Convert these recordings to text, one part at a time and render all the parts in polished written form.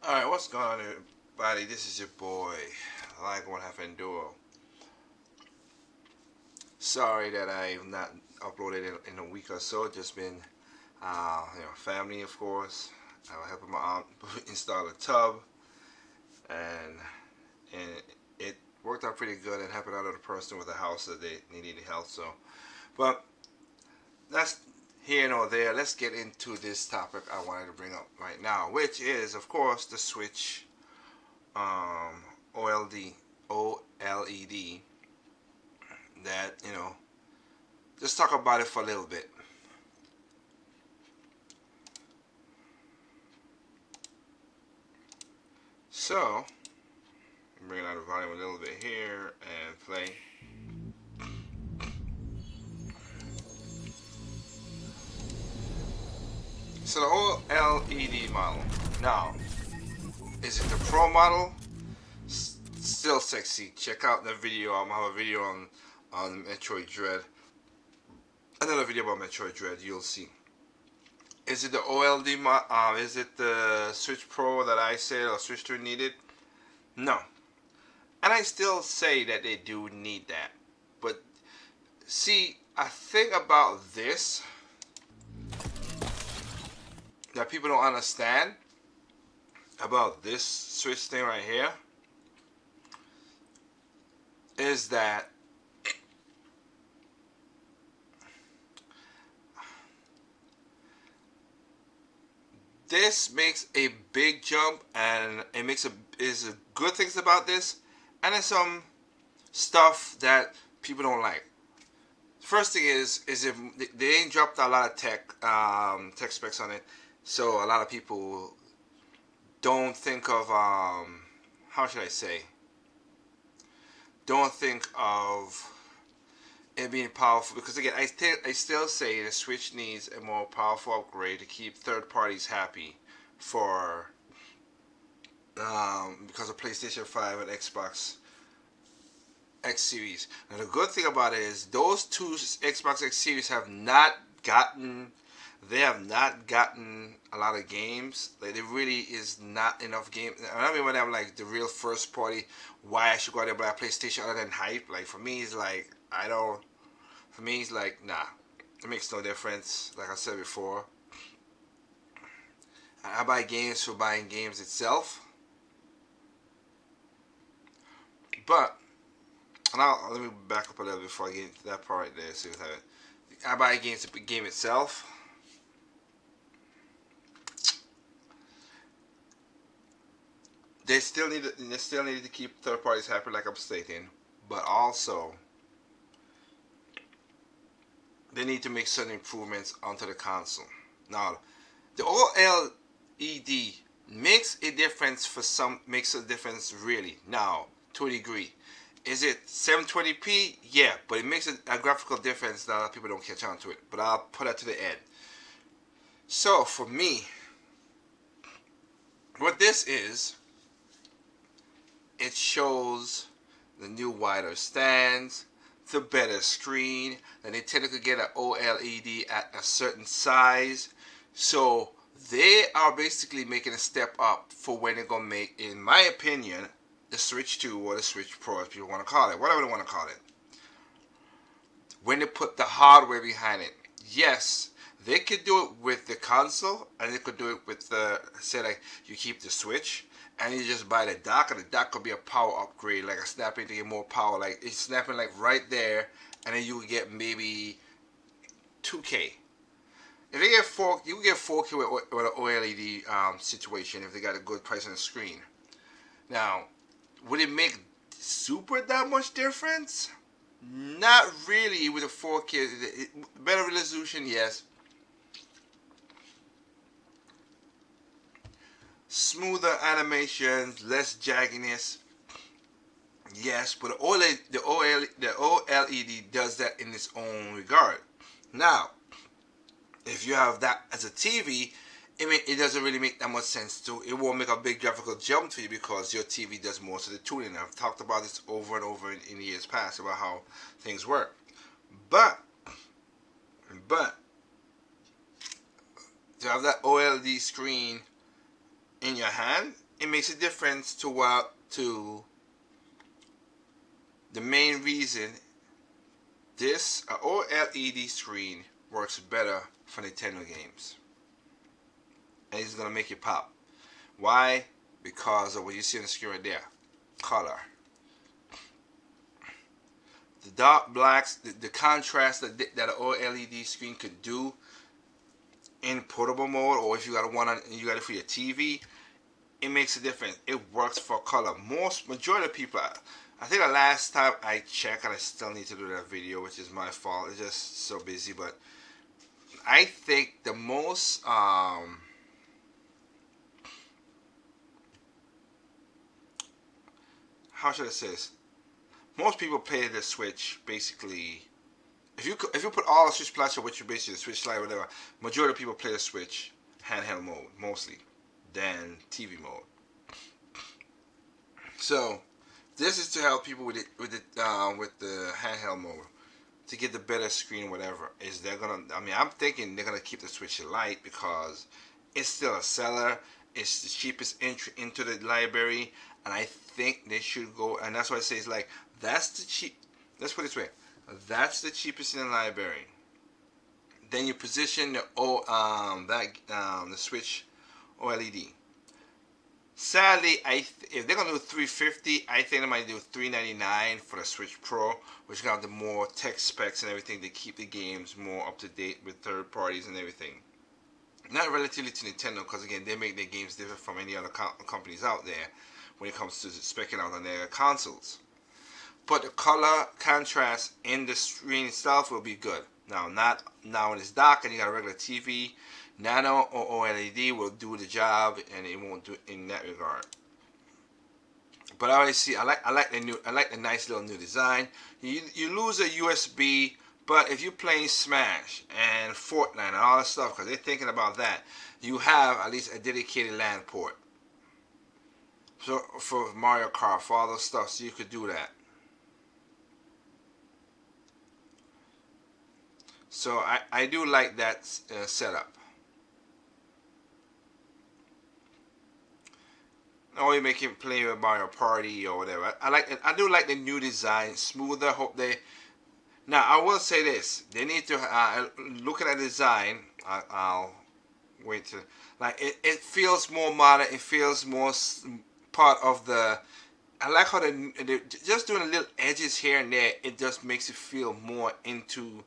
Alright, what's going on everybody? This is your boy, Like One Half Enduro. Sorry that I've not uploaded in a week or so. Just been, family of course. I was helping my aunt install a tub, and it worked out pretty good and helping another person with a house that they needed help. So, but that's here nor there. Let's get into this topic I wanted to bring up right now, which is, of course, the Switch OLED that, just talk about it for a little bit. So, bring out the volume a little bit here and play. So the OLED model. Now, is it the Pro model? Still sexy. Check out the video. I'm gonna have a video on Metroid Dread. Another video about Metroid Dread. You'll see. Is it the OLED? Is it the Switch Pro that I said or Switch 2 needed? No. And I still say that they do need that. But see, I think about this that people don't understand about this Switch thing right here is that this makes a big jump, and it makes is good things about this, and there's some stuff that people don't like. First thing is if they ain't dropped a lot of tech specs on it, so a lot of people don't think of how should I say? Don't think of it being powerful, because again, I still say the Switch needs a more powerful upgrade to keep third parties happy for because of PlayStation 5 and Xbox X Series. Now the good thing about it is those two Xbox X Series have not gotten a lot of games. Like, there really is not enough games. I mean, when I'm like the real first party, why I should go out there and buy a PlayStation other than hype. Like, for me, it's like nah, it makes no difference. Like I said before, I buy games for buying games itself. But now let me back up a little before I get into that part right there. See what's happening. I buy games to the game itself. They still need to keep third parties happy, like I'm stating, but also they need to make certain improvements onto the console. Now, the OLED makes a difference really. Now, to a degree. Is it 720p? Yeah, but it makes a graphical difference that a lot of people don't catch on to it. But I'll put that to the end. So, for me, what this is, it shows the new wider stands, the better screen, and they typically get an OLED at a certain size. So they are basically making a step up for when they're going to make, in my opinion, the Switch 2 or the Switch Pro, if you want to call it, whatever they want to call it. When they put the hardware behind it. Yes, they could do it with the console, and they could do it with say like you keep the Switch, and you just buy the dock, and the dock could be a power upgrade, like a snapping to get more power. Like, it's snapping like right there, and then you would get maybe 2K. If they get 4, you can get 4K with an OLED situation if they got a good price on the screen. Now, would it make super that much difference? Not really with a 4K. Better resolution, yes. Smoother animations, less jagginess, yes, but the OLED does that in its own regard. Now, if you have that as a TV, it doesn't really make that much sense to. It won't make a big graphical jump for you because your TV does most of the tuning. I've talked about this over and over in years past about how things work. But to have that OLED screen in your hand, it makes a difference to what to the main reason this OLED screen works better for Nintendo games, and it's gonna make it pop. Why? Because of what you see on the screen right there, color. The dark blacks, the contrast that an OLED screen could do in portable mode, or if you got one on, you got it for your TV, it makes a difference. It works for color. Majority of people, I think the last time I checked, and I still need to do that video, which is my fault. It's just so busy, but I think the most how should I say this? Most people play the Switch basically. If you put all the Switch players, which you basically the Switch Lite, whatever, majority of people play the Switch handheld mode mostly than TV mode. So this is to help people with the handheld mode to get the better screen, whatever. Is they're gonna? I mean, I'm thinking they're gonna keep the Switch Lite because it's still a seller. It's the cheapest entry into the library, and I think they should go. And that's why I say it's like that's the cheap. Let's put it this way: that's the cheapest in the library. Then you position the the Switch OLED. Sadly, if they're gonna do $350, I think they might do $399 for the Switch Pro, which got the more tech specs and everything to keep the games more up to date with third parties and everything. Not relatively to Nintendo, because again, they make their games different from any other companies out there when it comes to speccing out on their consoles. But the color contrast in the screen itself will be good. Now when it's dark and you got a regular TV, Nano or OLED will do the job, and it won't do it in that regard. But I always see I like the nice little new design. You lose a USB, but if you're playing Smash and Fortnite and all that stuff, because they're thinking about that, you have at least a dedicated LAN port. So for Mario Kart, for all those stuff, so you could do that. So I do like that setup. Or you make him play with Mario Party or whatever. I do like the new design, smoother. Hope they. Now I will say this: they need to look at the design. I'll wait to like it feels more modern. It feels more part of the. I like how they just doing a little edges here and there. It just makes it feel more into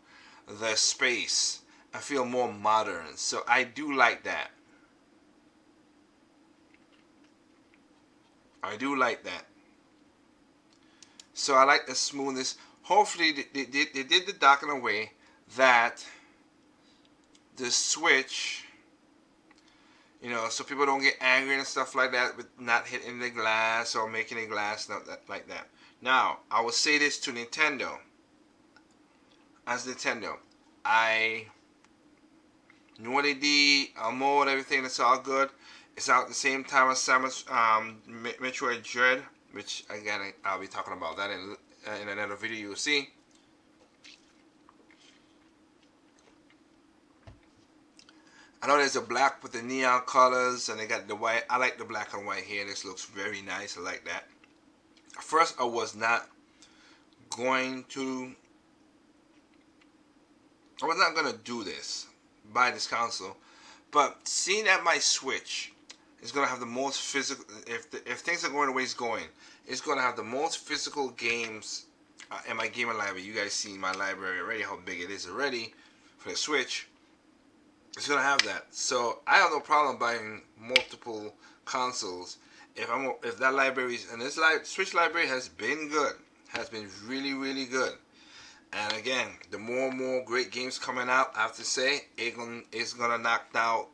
the space. I feel more modern. So I do like that. I do like that. So I like the smoothness. Hopefully they did the dock in a way that the Switch, so people don't get angry and stuff like that with not hitting the glass or making the glass like that. Now, I will say this to Nintendo. As Nintendo, I know what they did, mode, everything, it's all good. It's out at the same time as Samus Metroid Dread, which again I'll be talking about that in another video you'll see. I know there's a black with the neon colors, and they got the white. I like the black and white here. This looks very nice. I like that. First, I was not going to do this, buy this console, but seeing that my Switch is going to have the most physical, if things are going the way it's going, it's going to have the most physical games in my gaming library. You guys see my library already, how big it is already for the Switch. It's going to have that. So I have no problem buying multiple consoles if that library is, and this Switch library has been good, has been really, really good. And again, the more and more great games coming out, I have to say, it's gonna knock out.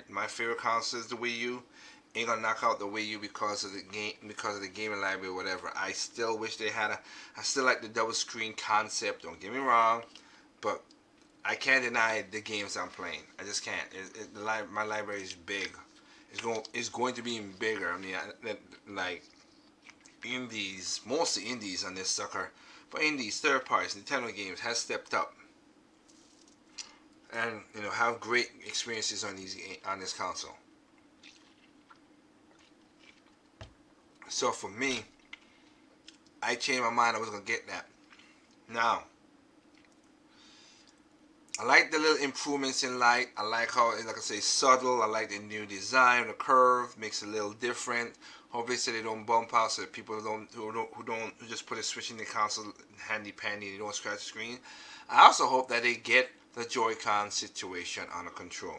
My favorite console is the Wii U. Ain't gonna knock out the Wii U because of the gaming library or whatever. I still wish they had I still like the double screen concept. Don't get me wrong, but I can't deny the games I'm playing. I just can't. My library is big. It's going to be even bigger. I mean, like indies, mostly indies on this sucker. But indies, third parties, Nintendo games has stepped up, and have great experiences on this console. So for me, I changed my mind. I was gonna get that. Now, I like the little improvements in light. I like how, like I say, subtle. I like the new design. The curve makes it a little different. Hopefully, so they don't bump out, so that people who just put a switch in the console handy pandy and they don't scratch the screen. I also hope that they get the Joy-Con situation under control.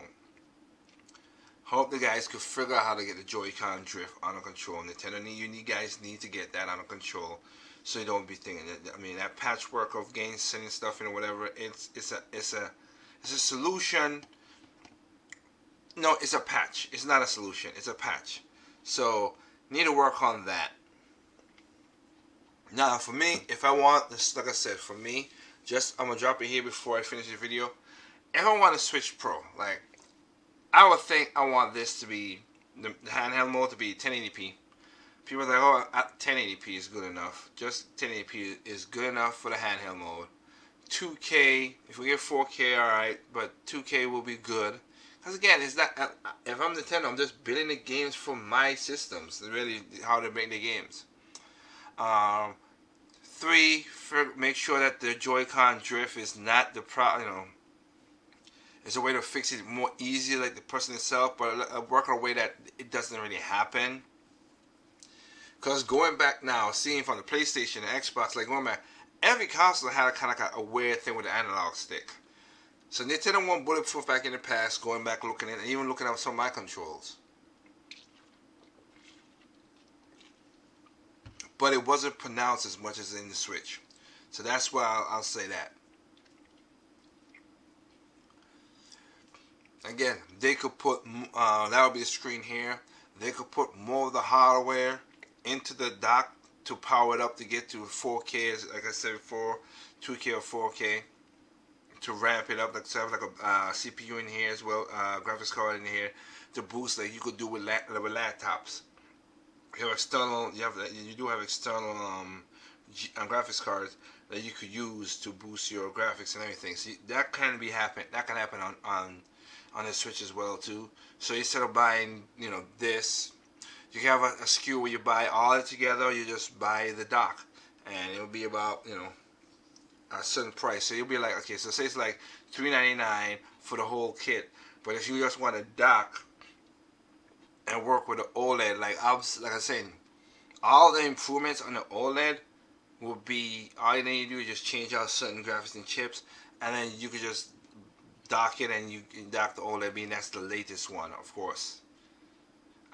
Hope the guys could figure out how to get the Joy-Con drift under control. Nintendo, you guys need to get that under control, so you don't be thinking that. I mean, that patchwork of games sending stuff in or whatever. It's a solution. No, it's a patch. It's not a solution. It's a patch. So need to work on that. Now, for me, if I want this, like I said, for me, I'm gonna drop it here before I finish the video. If I want to Switch Pro, like, I would think I want this to be the handheld mode to be 1080p. People are like, oh, 1080p is good enough. Just 1080p is good enough for the handheld mode. 2K, if we get 4K, alright, but 2K will be good. Because again, it's not, if I'm Nintendo, I'm just building the games for my systems. Really, how to make the games. 3, make sure that the Joy-Con drift is not the problem. It's a way to fix it more easy, like the person itself, but work in a way that it doesn't really happen. Because going back now, seeing from the PlayStation and Xbox, like going back, every console had a kind of like a weird thing with the analog stick. So Nintendo went bulletproof back in the past, going back looking at, and even looking at some of my controls. But it wasn't pronounced as much as in the Switch. So that's why I'll say that. Again, they could put, that would be the screen here. They could put more of the hardware into the dock to power it up to get to 4K, like I said before, 2K or 4K, to ramp it up. Like, to have like a CPU in here as well, graphics card in here to boost, like you could do with laptops. You have external, you do have external graphics cards that you could use to boost your graphics and everything. So that can happen. That can happen on the Switch as well too. So instead of buying, this, you can have a SKU where you buy all it together, or you just buy the dock, and it'll be about a certain price. So you'll be like, okay, so say it's like $3.99 for the whole kit. But if you just want a dock and work with the OLED, like I was saying, all the improvements on the OLED will be, all you need to do is just change out certain graphics and chips, and then you could just dock it, and you can dock the OLED, being that's the latest one, of course.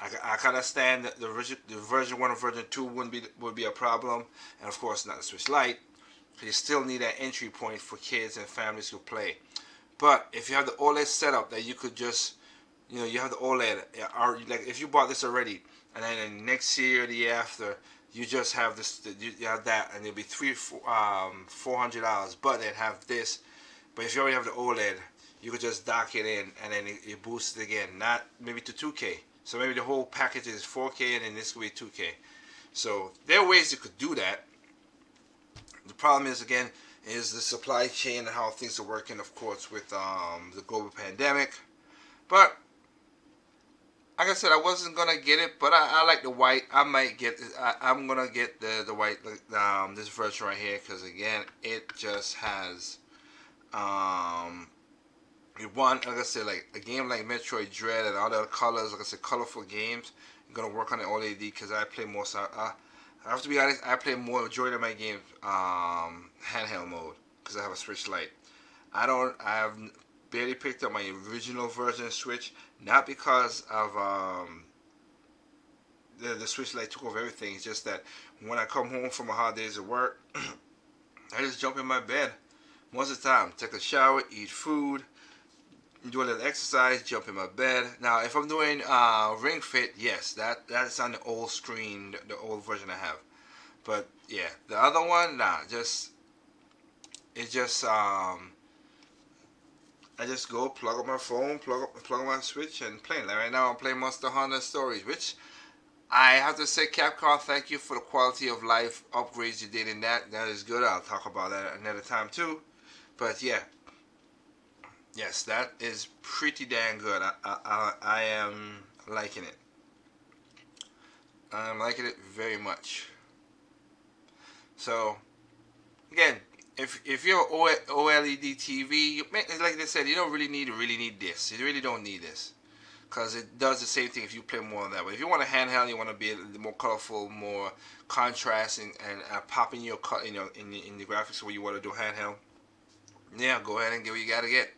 I can understand that the version 1 or version 2 would be a problem, and of course not the Switch Lite. You still need that entry point for kids and families to play. But if you have the OLED setup, that you could just, you have the OLED, or like if you bought this already, and then next year or the year after, you just have this, you have that, and it'll be $400. But then have this. But if you already have the OLED, you could just dock it in, and then it boosts it again, not maybe to 2K. So maybe the whole package is 4K, and then this could be 2K. So there are ways you could do that. The problem is, again, is the supply chain and how things are working, of course, with the global pandemic. But like I said, I wasn't gonna get it, but I like the white. I might get. I'm gonna get the white, this version right here, because again, it just has like I said, like a game like Metroid Dread and all the other colors, like I said, colorful games. I'm gonna work on the OLED because I play more. I have to be honest, I play more majority of my games handheld mode because I have a Switch Lite. I have barely picked up my original version of Switch, not because of the Switch Lite took over everything. It's just that when I come home from a hard days of work, I just jump in my bed most of the time, take a shower, eat food, do a little exercise, jump in my bed. Now, if I'm doing Ring Fit, yes, that's on the old screen, the old version I have. But yeah, the other one, nah, I just go plug up my phone, plug up my Switch, and play. Like right now, I'm playing Monster Hunter Stories, which I have to say, Capcom, thank you for the quality of life upgrades you did in that. That is good. I'll talk about that another time too. But yeah. Yes, that is pretty dang good. I am liking it. I'm liking it very much. So again, if you're OLED TV, like they said, you don't really need this. You really don't need this because it does the same thing if you play more on that. But if you want a handheld, you want to be a little more colorful, more contrast, and pop in your in the graphics where you want to do handheld. Yeah, go ahead and get what you got to get.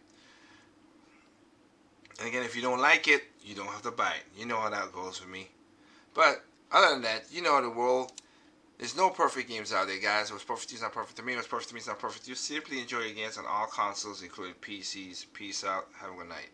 And again, if you don't like it, you don't have to buy it. You know how that goes for me. But other than that, you know the world. There's no perfect games out there, guys. What's perfect to you is not perfect to me. What's perfect to me is not perfect to you. Simply enjoy your games on all consoles, including PCs. Peace out. Have a good night.